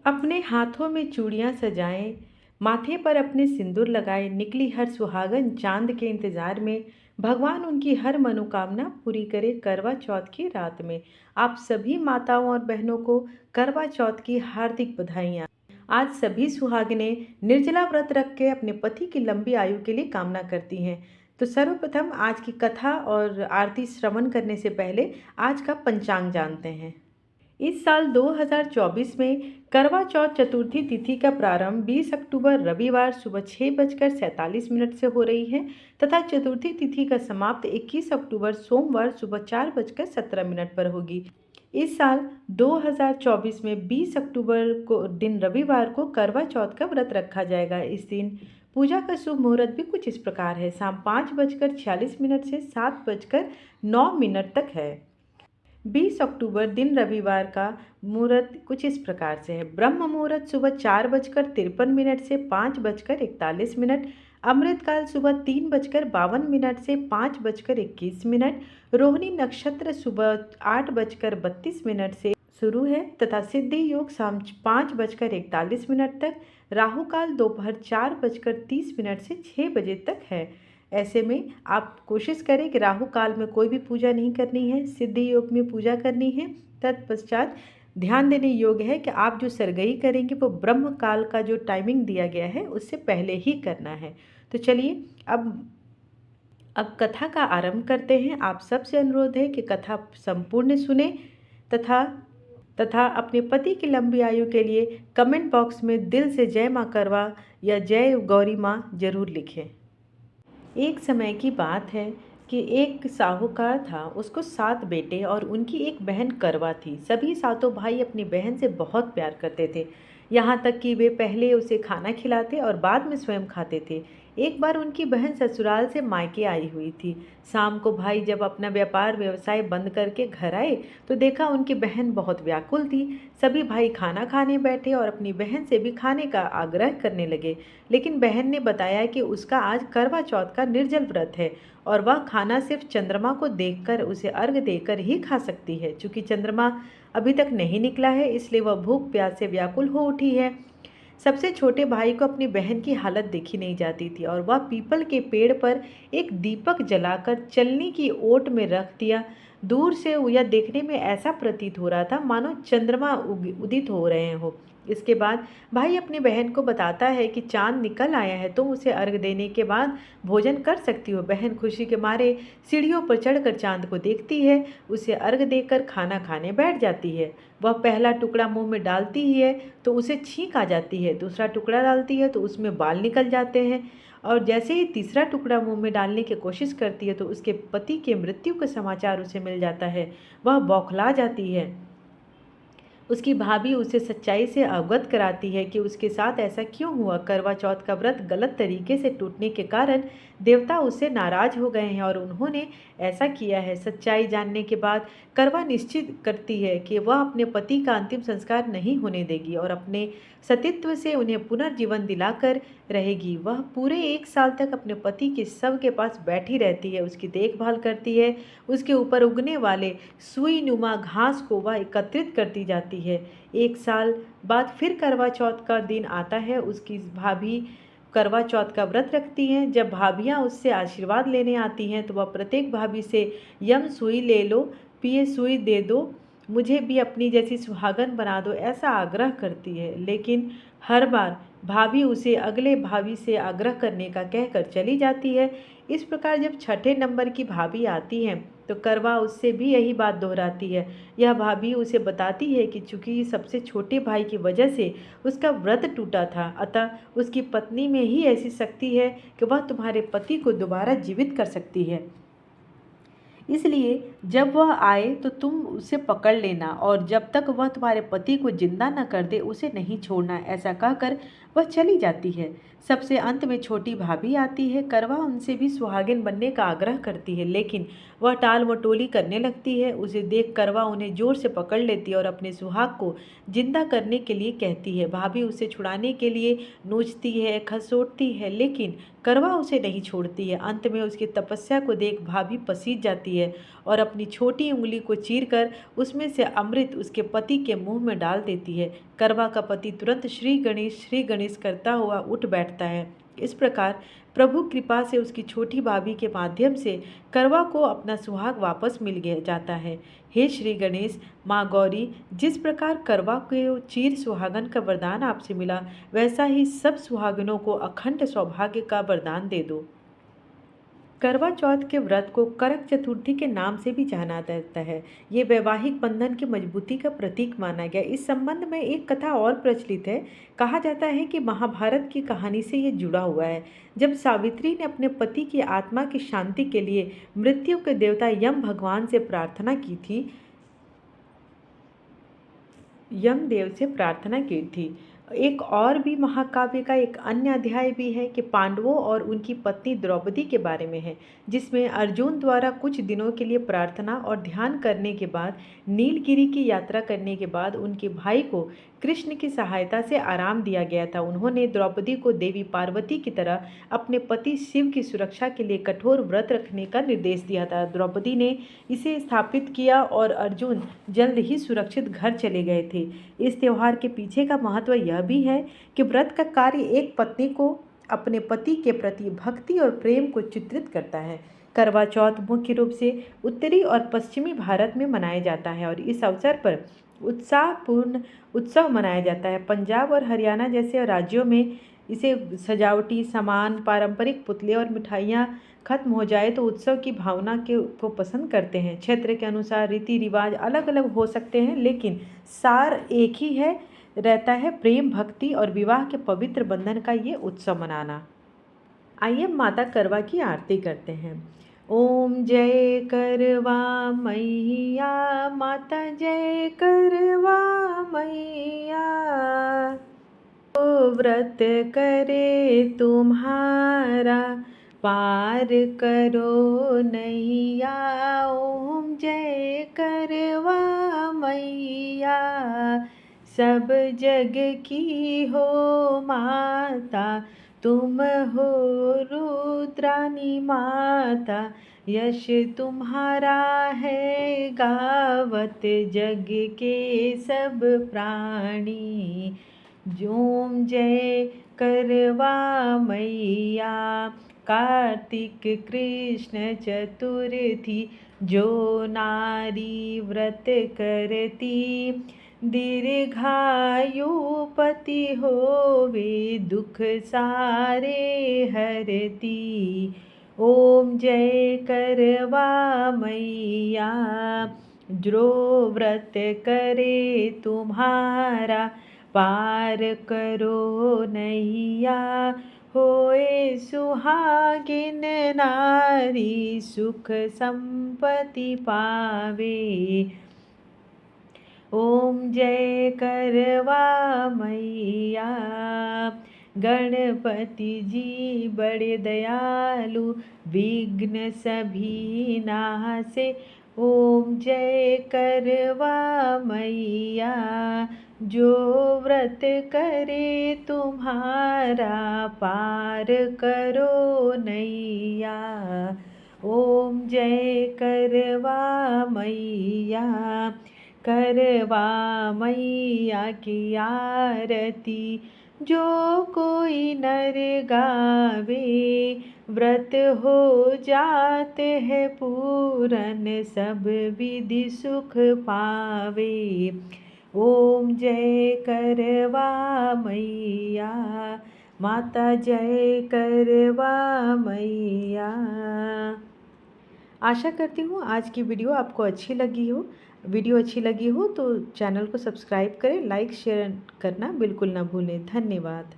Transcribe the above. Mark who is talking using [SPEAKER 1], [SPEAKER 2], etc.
[SPEAKER 1] अपने हाथों में चूड़ियां सजाएं, माथे पर अपने सिंदूर लगाए निकली हर सुहागन चांद के इंतजार में। भगवान उनकी हर मनोकामना पूरी करे करवा चौथ की रात में। आप सभी माताओं और बहनों को करवा चौथ की हार्दिक बधाइयाँ। आज सभी सुहागिनें निर्जला व्रत रख के अपने पति की लंबी आयु के लिए कामना करती हैं। तो सर्वप्रथम आज की कथा और आरती श्रवण करने से पहले आज का पंचांग जानते हैं। इस साल 2024 में करवा चौथ चतुर्थी तिथि का प्रारंभ 20 अक्टूबर रविवार सुबह 6:47 से हो रही है तथा चतुर्थी तिथि का समाप्त 21 अक्टूबर सोमवार सुबह 4:17 पर होगी। इस साल 2024 में 20 अक्टूबर को दिन रविवार को करवा चौथ का व्रत रखा जाएगा। इस दिन पूजा का शुभ मुहूर्त भी कुछ इस प्रकार है। शाम 5:46 से 7:09 तक है। 20 अक्टूबर दिन रविवार का मुहूर्त कुछ इस प्रकार से है। ब्रह्म मुहूर्त सुबह 4:53 से 5:41। अमृतकाल सुबह 3:52 से 5:21। रोहिणी नक्षत्र सुबह 8:32 से शुरू है तथा सिद्धि योग शाम 5:41 तक। राहु काल दोपहर 4:30 से 6 बजे तक है। ऐसे में आप कोशिश करें कि राहु काल में कोई भी पूजा नहीं करनी है, सिद्धि योग में पूजा करनी है। तत्पश्चात ध्यान देने योग्य है कि आप जो सरगई करेंगे वो ब्रह्म काल का जो टाइमिंग दिया गया है उससे पहले ही करना है। तो चलिए अब कथा का आरंभ करते हैं। आप सबसे अनुरोध है कि कथा संपूर्ण सुने तथा तथा अपने पति की लंबी आयु के लिए कमेंट बॉक्स में दिल से जय माँ करवा या जय गौरी माँ जरूर लिखें। एक समय की बात है कि एक साहूकार था। उसको 7 बेटे और उनकी एक बहन करवा थी। सभी सातों भाई अपनी बहन से बहुत प्यार करते थे, यहाँ तक कि वे पहले उसे खाना खिलाते और बाद में स्वयं खाते थे। एक बार उनकी बहन ससुराल से मायके आई हुई थी। शाम को भाई जब अपना व्यापार व्यवसाय बंद करके घर आए तो देखा उनकी बहन बहुत व्याकुल थी। सभी भाई खाना खाने बैठे और अपनी बहन से भी खाने का आग्रह करने लगे, लेकिन बहन ने बताया कि उसका आज करवा चौथ का निर्जल व्रत है और वह खाना सिर्फ चंद्रमा को देखकर उसे अर्घ देकर ही खा सकती है। चूँकि चंद्रमा अभी तक नहीं निकला है इसलिए वह भूख प्यास से व्याकुल हो उठी है। सबसे छोटे भाई को अपनी बहन की हालत देखी नहीं जाती थी और वह पीपल के पेड़ पर एक दीपक जलाकर चलनी की ओट में रख दिया। दूर से यह देखने में ऐसा प्रतीत हो रहा था मानो चंद्रमा उदित हो रहे हो। इसके बाद भाई अपनी बहन को बताता है कि चांद निकल आया है, तुम उसे अर्घ देने के बाद भोजन कर सकती हो। बहन खुशी के मारे सीढ़ियों पर चढ़कर चांद को देखती है, उसे अर्घ देकर खाना खाने बैठ जाती है। वह पहला टुकड़ा मुंह में डालती ही है तो उसे छींक आ जाती है, दूसरा टुकड़ा डालती है तो उसमें बाल निकल जाते हैं और जैसे ही तीसरा टुकड़ा मुंह में डालने की कोशिश करती है तो उसके पति के मृत्यु का समाचार उसे मिल जाता है। वह बौखला जाती है। उसकी भाभी उसे सच्चाई से अवगत कराती है कि उसके साथ ऐसा क्यों हुआ। करवा चौथ का व्रत गलत तरीके से टूटने के कारण देवता उससे नाराज हो गए हैं और उन्होंने ऐसा किया है। सच्चाई जानने के बाद करवा निश्चित करती है कि वह अपने पति का अंतिम संस्कार नहीं होने देगी और अपने सतीत्व से उन्हें पुनर्जीवन दिलाकर रहेगी। वह पूरे 1 साल तक अपने पति के शव के पास बैठी रहती है, उसकी देखभाल करती है, उसके ऊपर उगने वाले सुई नुमा घास को वह एकत्रित करती जाती है। 1 साल बाद फिर करवा चौथ का दिन आता है। उसकी भाभी करवा चौथ का व्रत रखती हैं। जब भाभियाँ उससे आशीर्वाद लेने आती हैं तो वह प्रत्येक भाभी से यम सुई ले लो, पिए सुई दे दो, मुझे भी अपनी जैसी सुहागन बना दो, ऐसा आग्रह करती है। लेकिन हर बार भाभी उसे अगले भाभी से आग्रह करने का कहकर चली जाती है। इस प्रकार जब छठे नंबर की भाभी आती हैं तो करवा उससे भी यही बात दोहराती है। यह भाभी उसे बताती है कि चूंकि सबसे छोटे भाई की वजह से उसका व्रत टूटा था, अतः उसकी पत्नी में ही ऐसी शक्ति है कि वह तुम्हारे पति को दोबारा जीवित कर सकती है। इसलिए जब वह आए तो तुम उसे पकड़ लेना और जब तक वह तुम्हारे पति को जिंदा न कर दे उसे नहीं छोड़ना। ऐसा कहकर वह चली जाती है। सबसे अंत में छोटी भाभी आती है। करवा उनसे भी सुहागिन बनने का आग्रह करती है, लेकिन वह टाल मटोली करने लगती है। उसे देख करवा उन्हें जोर से पकड़ लेती है और अपने सुहाग को जिंदा करने के लिए कहती है। भाभी उसे छुड़ाने के लिए नोचती है, खसोटती है, लेकिन करवा उसे नहीं छोड़ती है। अंत में उसकी तपस्या को देख भाभी पसीज जाती लेती है और अपनी छोटी उंगली को चीरकर उसमें से अमृत उसके पति के मुंह में डाल देती है। करवा का पति तुरंत श्री गणेश करता हुआ उठ बैठता है। इस प्रकार प्रभु कृपा से उसकी छोटी भाभी के माध्यम से करवा को अपना सुहाग वापस मिल गया जाता है। हे श्री गणेश, माँ गौरी, जिस प्रकार करवा को चीर सुहागन का वरदान आपसे मिला, वैसा ही सब सुहागनों को अखंड सौभाग्य का वरदान दे दो। करवा चौथ के व्रत को करक चतुर्थी के नाम से भी जाना जाता है। ये वैवाहिक बंधन की मजबूती का प्रतीक माना गया। इस संबंध में एक कथा और प्रचलित है। कहा जाता है कि महाभारत की कहानी से ये जुड़ा हुआ है। जब सावित्री ने अपने पति की आत्मा की शांति के लिए मृत्यु के देवता यम भगवान से प्रार्थना की थी, यमदेव से प्रार्थना की थी। एक और भी महाकाव्य का एक अन्य अध्याय भी है कि पांडवों और उनकी पत्नी द्रौपदी के बारे में है, जिसमें अर्जुन द्वारा कुछ दिनों के लिए प्रार्थना और ध्यान करने के बाद नीलगिरी की यात्रा करने के बाद उनके भाई को कृष्ण की सहायता से आराम दिया गया था। उन्होंने द्रौपदी को देवी पार्वती की तरह अपने पति शिव की सुरक्षा के लिए कठोर व्रत रखने का निर्देश दिया था। द्रौपदी ने इसे स्थापित किया और अर्जुन जल्द ही सुरक्षित घर चले गए थे। इस त्यौहार के पीछे का महत्व यह भी है कि व्रत का कार्य एक पत्नी को अपने पति के प्रति भक्ति और प्रेम को चित्रित करता है। करवा चौथ मुख्य रूप से उत्तरी और पश्चिमी भारत में मनाया जाता है और इस अवसर पर उत्साहपूर्ण उत्सव मनाया जाता है। पंजाब और हरियाणा जैसे राज्यों में इसे सजावटी सामान, पारंपरिक पुतले और मिठाइयाँ खत्म हो जाए तो उत्सव की भावना को पसंद करते हैं। क्षेत्र के अनुसार रीति रिवाज अलग अलग हो सकते हैं, लेकिन सार एक ही है रहता है, प्रेम, भक्ति और विवाह के पवित्र बंधन का ये उत्सव मनाना। आइए माता करवा की आरती करते हैं। ओम जय करवा मैया, माता जय करवा मैया, व्रत करे तुम्हारा पार करो नैया। ओम जय करवा मैया, सब जग की हो माता, तुम हो रुद्रानी माता। यश तुम्हारा है गावत जग के सब प्राणी। ओम जय करवा मैया, कार्तिक कृष्ण चतुर्थी, जो नारी व्रत करती, दीर्घायु पति होवे, दुख सारे हरती। ओम जय करवा मैया, जो व्रत करे तुम्हारा पार करो नैया। होए सुहागिन नारी, सुख संपत्ति पावे। ओम जय करवा मैया, गणपति जी बड़े दयालु, विघ्न सभी नासे। ओम जय करवा मैया, जो व्रत करे तुम्हारा पार करो नैया। ओम जय करवा मैया, करवा मैया की आरती, जो कोई नर गावे, व्रत हो जाते हैं पूरन, सब विधि सुख पावे। ओम जय करवा मैया, माता जय करवा मैया। आशा करती हूँ आज की वीडियो आपको अच्छी लगी हो। वीडियो अच्छी लगी हो तो चैनल को सब्सक्राइब करें, लाइक शेयर करना बिल्कुल ना भूलें। धन्यवाद।